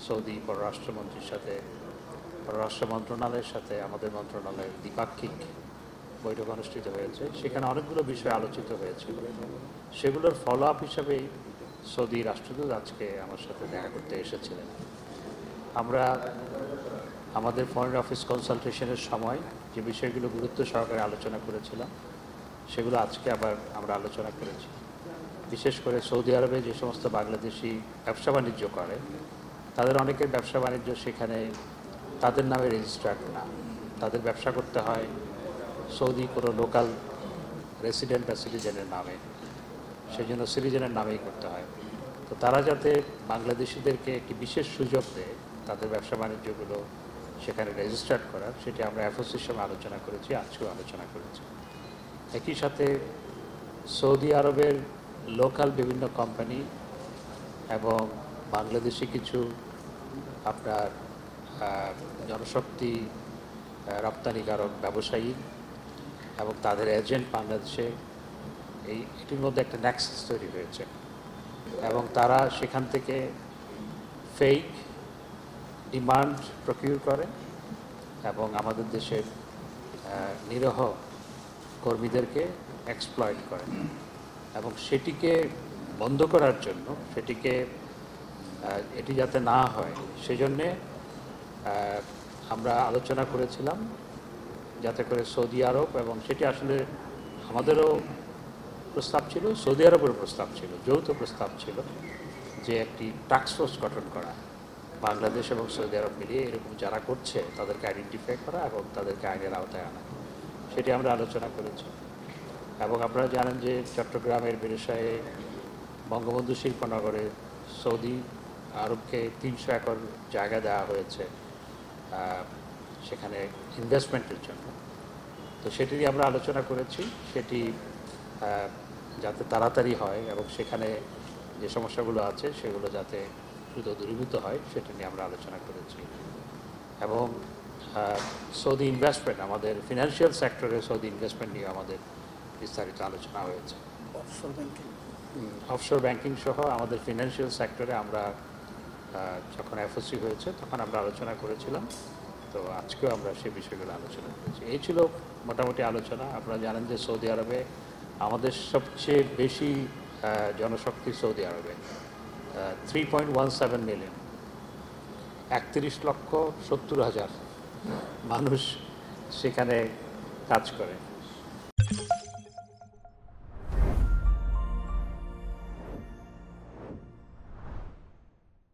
Saudi পররাষ্ট্রমন্ত্রীর সাথে, পররাষ্ট্র মন্ত্রণালয়ের সাথে আমাদের মন্ত্রণালয়ের দ্বিপাক্ষিক বৈঠক অনুষ্ঠিত হয়েছে। সেখানে অনেকগুলো বিষয় আলোচিত হয়েছিল। সেগুলোর ফলো আপ হিসাবেই সৌদি রাষ্ট্রদূত আজকে আমার সাথে দেখা করতে এসেছিলেন। আমরা আমাদের ফরেন অফিস কনসালটেশনের সময় যে বিষয়গুলো গুরুত্ব সহকারে আলোচনা করেছিলাম, সেগুলো আজকে আবার আমরা আলোচনা করেছি। বিশেষ করে সৌদি আরবে যে সমস্ত বাংলাদেশি ব্যবসা বাণিজ্য করে, তাদের অনেকের ব্যবসা বাণিজ্য সেখানে তাদের নামে রেজিস্টার্ড না। তাদের ব্যবসা করতে হয় সৌদি কোনো লোকাল রেসিডেন্ট বা সিটিজেনের নামে, সেই জন্য সিটিজেনের নামেই করতে হয়। তো তারা যাতে বাংলাদেশিদেরকে একটি বিশেষ সুযোগ দেয় তাদের ব্যবসা বাণিজ্যগুলো সেখানে রেজিস্টার্ড করার, সেটি আমরা এফওসির সঙ্গে আলোচনা করেছি, আজকেও আলোচনা করেছি। একই সাথে সৌদি আরবের লোকাল বিভিন্ন কোম্পানি এবং বাংলাদেশি কিছু আপনার জনশক্তি রপ্তানিকারক ব্যবসায়ী এবং তাদের এজেন্ট বাংলাদেশে এটির মধ্যে একটা নেক্সাস তৈরি হয়েছে এবং তারা সেখান থেকে ফেক ডিমান্ড প্রকিউর করে এবং আমাদের দেশের নিরীহ কর্মীদেরকে এক্সপ্লয়েট করে এবং সেটিকে বন্ধ করার জন্য, এটি যাতে না হয় সেজন্যে আমরা আলোচনা করেছিলাম যাতে করে সৌদি আরব, এবং সেটি আসলে আমাদেরও প্রস্তাব ছিল, সৌদি আরবের প্রস্তাব ছিল, যৌথ প্রস্তাব ছিল যে একটি টাস্ক ফোর্স গঠন করা, বাংলাদেশ এবং সৌদি আরব মিলিয়ে এরকম যারা করছে তাদেরকে আইডেন্টিফাই করা এবং তাদেরকে আইনের আওতায় আনা। সেটি আমরা আলোচনা করেছি। এবং আপনারা জানেন যে চট্টগ্রামের বেরিশায়ে বঙ্গবন্ধু শিল্পনগরে সৌদি আরবকে 300 একর জায়গা দেওয়া হয়েছে সেখানে ইনভেস্টমেন্টের জন্য। তো সেটি আমরা আলোচনা করেছি, সেটি যাতে তাড়াতাড়ি হয় এবং সেখানে যে সমস্যাগুলো আছে সেগুলো যাতে দ্রুত দূরীভূত হয় সেটা নিয়ে আমরা আলোচনা করেছি। এবং সৌদি ইনভেস্টমেন্ট, আমাদের ফিনান্সিয়াল সেক্টরে সৌদি ইনভেস্টমেন্ট নিয়ে আমাদের বিস্তারিত আলোচনা হয়েছে। অফশোর ব্যাংকিং সহ আমাদের ফিনান্সিয়াল সেক্টরে আমরা যখন এফওসি হয়েছে তখন আমরা আলোচনা করেছিলাম। তো আজকেও আমরা সেই বিষয়গুলো আলোচনা করেছি। এই ছিল মোটামুটি আলোচনা। আপনারা জানেন যে সৌদি আরবে আমাদের সবচেয়ে বেশি জনশক্তি সৌদি আরবে 3.17 মিলিয়ন, 31,70,000 মানুষ সেখানে কাজ করে।